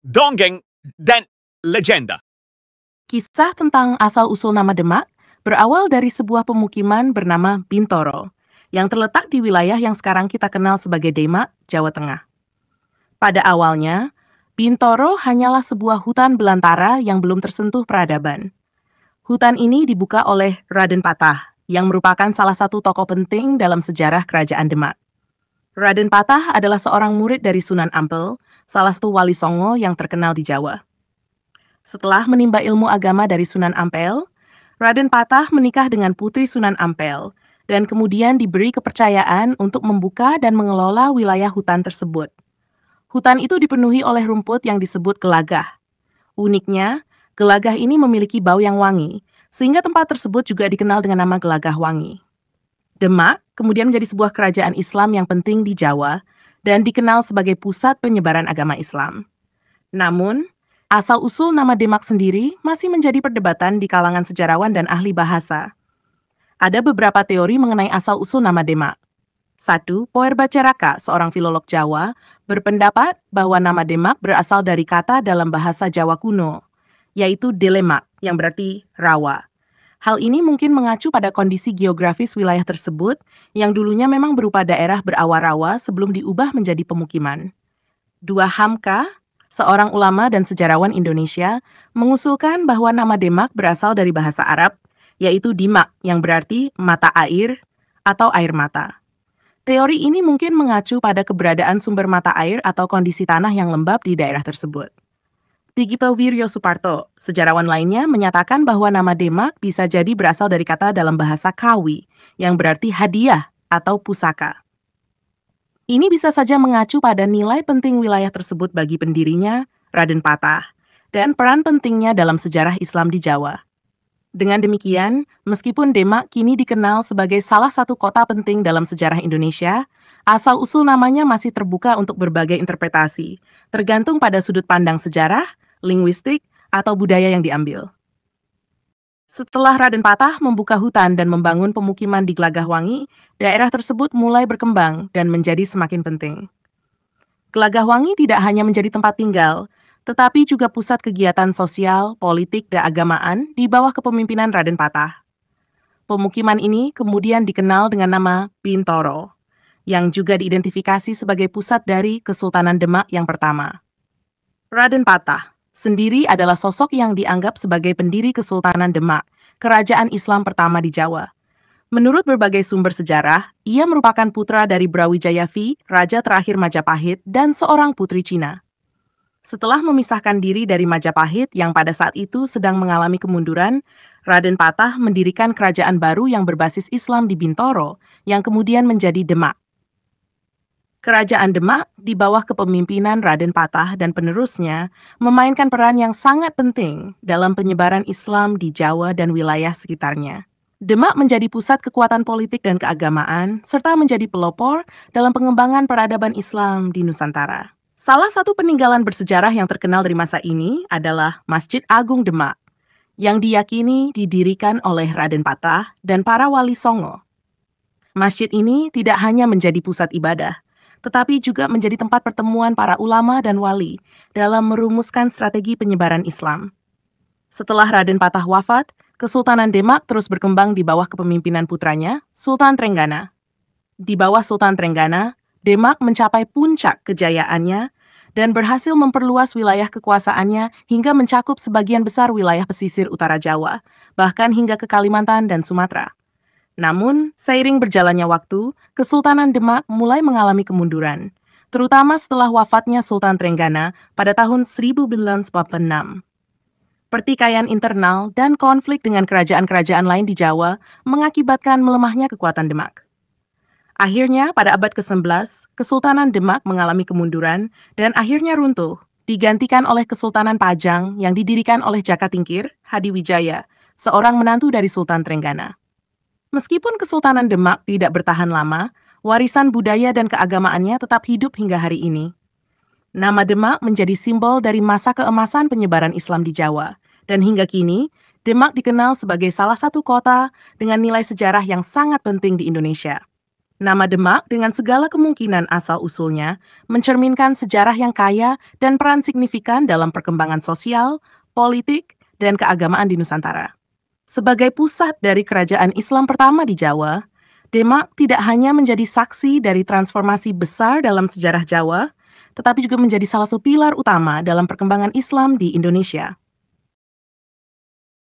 dongeng, dan legenda. Kisah tentang asal-usul nama Demak berawal dari sebuah pemukiman bernama Bintoro, yang terletak di wilayah yang sekarang kita kenal sebagai Demak, Jawa Tengah. Pada awalnya, Bintoro hanyalah sebuah hutan belantara yang belum tersentuh peradaban. Hutan ini dibuka oleh Raden Patah, yang merupakan salah satu tokoh penting dalam sejarah Kerajaan Demak. Raden Patah adalah seorang murid dari Sunan Ampel, salah satu wali Songo yang terkenal di Jawa. Setelah menimba ilmu agama dari Sunan Ampel, Raden Patah menikah dengan putri Sunan Ampel dan kemudian diberi kepercayaan untuk membuka dan mengelola wilayah hutan tersebut. Hutan itu dipenuhi oleh rumput yang disebut gelagah. Uniknya, gelagah ini memiliki bau yang wangi, sehingga tempat tersebut juga dikenal dengan nama Gelagah Wangi. Demak kemudian menjadi sebuah kerajaan Islam yang penting di Jawa dan dikenal sebagai pusat penyebaran agama Islam. Namun, asal-usul nama Demak sendiri masih menjadi perdebatan di kalangan sejarawan dan ahli bahasa. Ada beberapa teori mengenai asal-usul nama Demak. 1. Poerbatjaraka, seorang filolog Jawa, berpendapat bahwa nama Demak berasal dari kata dalam bahasa Jawa kuno, yaitu delemak, yang berarti rawa. Hal ini mungkin mengacu pada kondisi geografis wilayah tersebut yang dulunya memang berupa daerah berawa-rawa sebelum diubah menjadi pemukiman. 2. Hamka, seorang ulama dan sejarawan Indonesia, mengusulkan bahwa nama Demak berasal dari bahasa Arab, yaitu dimak yang berarti mata air atau air mata. Teori ini mungkin mengacu pada keberadaan sumber mata air atau kondisi tanah yang lembab di daerah tersebut. Tigito Wiryo Suparto, sejarawan lainnya, menyatakan bahwa nama Demak bisa jadi berasal dari kata dalam bahasa Kawi, yang berarti hadiah atau pusaka. Ini bisa saja mengacu pada nilai penting wilayah tersebut bagi pendirinya, Raden Patah, dan peran pentingnya dalam sejarah Islam di Jawa. Dengan demikian, meskipun Demak kini dikenal sebagai salah satu kota penting dalam sejarah Indonesia, asal-usul namanya masih terbuka untuk berbagai interpretasi, tergantung pada sudut pandang sejarah, linguistik, atau budaya yang diambil. Setelah Raden Patah membuka hutan dan membangun pemukiman di Gelagah Wangi, daerah tersebut mulai berkembang dan menjadi semakin penting. Gelagah Wangi tidak hanya menjadi tempat tinggal, tetapi juga pusat kegiatan sosial, politik, dan agamaan di bawah kepemimpinan Raden Patah. Pemukiman ini kemudian dikenal dengan nama Bintoro, yang juga diidentifikasi sebagai pusat dari Kesultanan Demak yang pertama. Raden Patah sendiri adalah sosok yang dianggap sebagai pendiri Kesultanan Demak, kerajaan Islam pertama di Jawa. Menurut berbagai sumber sejarah, ia merupakan putra dari Brawijaya V, raja terakhir Majapahit, dan seorang putri Cina. Setelah memisahkan diri dari Majapahit yang pada saat itu sedang mengalami kemunduran, Raden Patah mendirikan kerajaan baru yang berbasis Islam di Bintoro, yang kemudian menjadi Demak. Kerajaan Demak di bawah kepemimpinan Raden Patah dan penerusnya memainkan peran yang sangat penting dalam penyebaran Islam di Jawa dan wilayah sekitarnya. Demak menjadi pusat kekuatan politik dan keagamaan, serta menjadi pelopor dalam pengembangan peradaban Islam di Nusantara. Salah satu peninggalan bersejarah yang terkenal dari masa ini adalah Masjid Agung Demak, yang diyakini didirikan oleh Raden Patah dan para wali Songo. Masjid ini tidak hanya menjadi pusat ibadah, tetapi juga menjadi tempat pertemuan para ulama dan wali dalam merumuskan strategi penyebaran Islam. Setelah Raden Patah wafat, Kesultanan Demak terus berkembang di bawah kepemimpinan putranya, Sultan Trenggana. Di bawah Sultan Trenggana, Demak mencapai puncak kejayaannya dan berhasil memperluas wilayah kekuasaannya hingga mencakup sebagian besar wilayah pesisir utara Jawa, bahkan hingga ke Kalimantan dan Sumatera. Namun, seiring berjalannya waktu, Kesultanan Demak mulai mengalami kemunduran, terutama setelah wafatnya Sultan Trenggana pada tahun 1946. Pertikaian internal dan konflik dengan kerajaan-kerajaan lain di Jawa mengakibatkan melemahnya kekuatan Demak. Akhirnya, pada abad ke-11, Kesultanan Demak mengalami kemunduran dan akhirnya runtuh, digantikan oleh Kesultanan Pajang yang didirikan oleh Jaka Tingkir, Hadiwijaya, seorang menantu dari Sultan Trenggana. Meskipun Kesultanan Demak tidak bertahan lama, warisan budaya dan keagamaannya tetap hidup hingga hari ini. Nama Demak menjadi simbol dari masa keemasan penyebaran Islam di Jawa, dan hingga kini, Demak dikenal sebagai salah satu kota dengan nilai sejarah yang sangat penting di Indonesia. Nama Demak dengan segala kemungkinan asal-usulnya mencerminkan sejarah yang kaya dan peran signifikan dalam perkembangan sosial, politik, dan keagamaan di Nusantara. Sebagai pusat dari kerajaan Islam pertama di Jawa, Demak tidak hanya menjadi saksi dari transformasi besar dalam sejarah Jawa, tetapi juga menjadi salah satu pilar utama dalam perkembangan Islam di Indonesia.